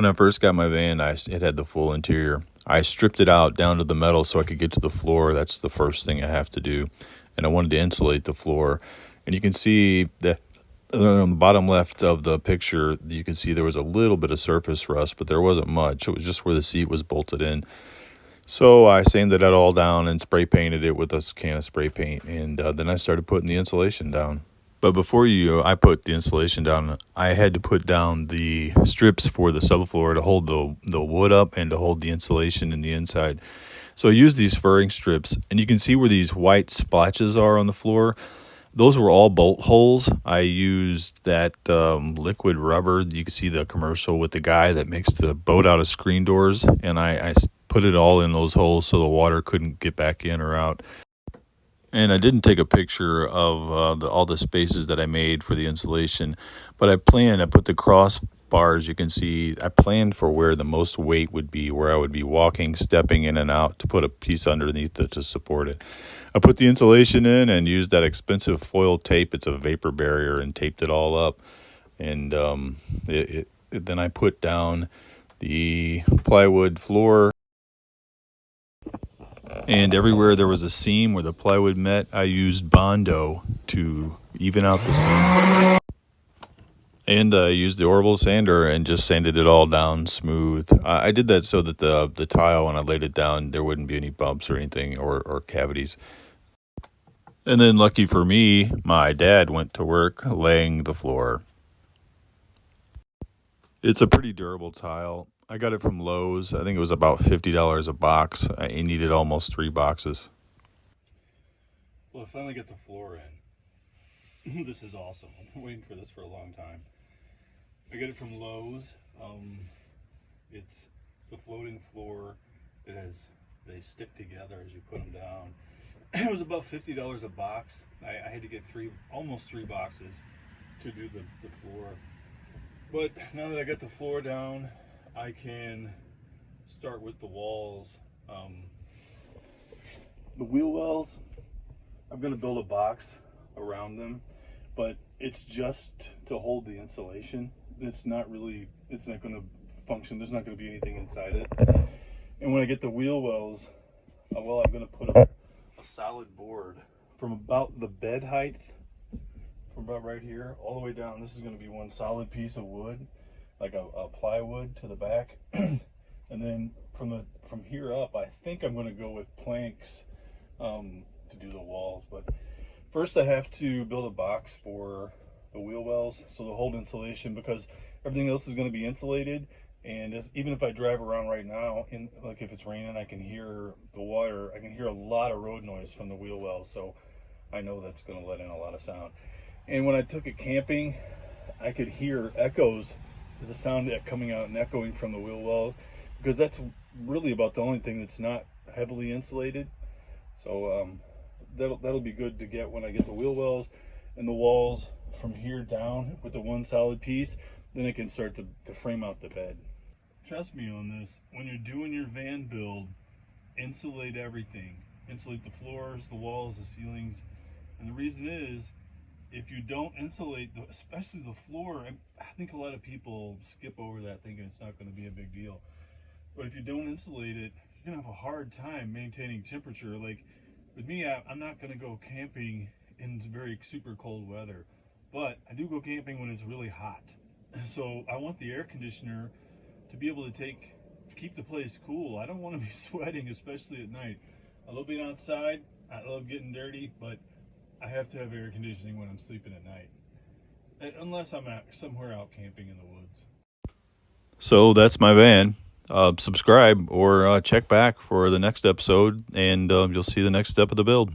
When I first got my van, it had the full interior. I stripped it out down to the metal so I could get to the floor. That's the first thing I have to do. And I wanted to insulate the floor. And you can see that on the bottom left of the picture, you can see there was a little bit of surface rust, but there wasn't much. It was just where the seat was bolted in. So I sanded that all down and spray painted it with a can of spray paint. And then I started putting the insulation down. But before I put the insulation down, I had to put down the strips for the subfloor to hold the wood up and to hold the insulation in the inside. So I used these furring strips, and you can see where these white splotches are on the floor. Those were all bolt holes. I used that liquid rubber. You can see the commercial with the guy that makes the boat out of screen doors, and I put it all in those holes so the water couldn't get back in or out. And I didn't take a picture of all the spaces that I made for the insulation, but I put the crossbars, you can see, I planned for where the most weight would be, where I would be walking, stepping in and out to put a piece underneath it to support it. I put the insulation in and used that expensive foil tape. It's a vapor barrier, and taped it all up. And then I put down the plywood floor. And everywhere there was a seam where the plywood met, I used Bondo to even out the seam. And I used the Orville sander and just sanded it all down smooth. I did that so that the tile, when I laid it down, there wouldn't be any bumps or anything or cavities. And then lucky for me, my dad went to work laying the floor. It's a pretty durable tile. I got it from Lowe's. I think it was about $50 a box. I needed almost 3 boxes. Well, I finally got the floor in. This is awesome. I've been waiting for this for a long time. I got it from Lowe's. It's a floating floor. They stick together as you put them down. It was about $50 a box. I had to get almost 3 boxes to do the floor. But now that I got the floor down, I can start with the walls. The wheel wells, I'm going to build a box around them, but it's just to hold the insulation. It's not going to function. There's not going to be anything inside it. And when I get the wheel wells, I'm going to put a solid board from about the bed height, from about right here all the way down. This is going to be one solid piece of wood, like a plywood to the back. And then from here up, I think I'm going to go with planks to do the walls. But first I have to build a box for the wheel wells, so the hold insulation, because everything else is going to be insulated. And even if I drive around right now, like if it's raining, I can hear the water. I can hear a lot of road noise from the wheel wells, so I know that's going to let in a lot of sound. And when I took it camping, I could hear echoes, the sound coming out and echoing from the wheel wells, because that's really about the only thing that's not heavily insulated. So that'll be good to get when I get the wheel wells and the walls from here down with the one solid piece. Then I can start to frame out the bed. Trust me on this, when you're doing your van build, insulate everything. Insulate the floors, the walls, the ceilings. And the reason is, if you don't insulate, especially the floor, I think a lot of people skip over that thinking it's not going to be a big deal. But if you don't insulate it, you're going to have a hard time maintaining temperature. Like with me, I'm not going to go camping in very super cold weather, but I do go camping when it's really hot. So I want the air conditioner to be able to keep the place cool. I don't want to be sweating, especially at night. I love being outside. I love getting dirty, but I have to have air conditioning when I'm sleeping at night, unless I'm somewhere out camping in the woods. So that's my van. Subscribe or check back for the next episode, and you'll see the next step of the build.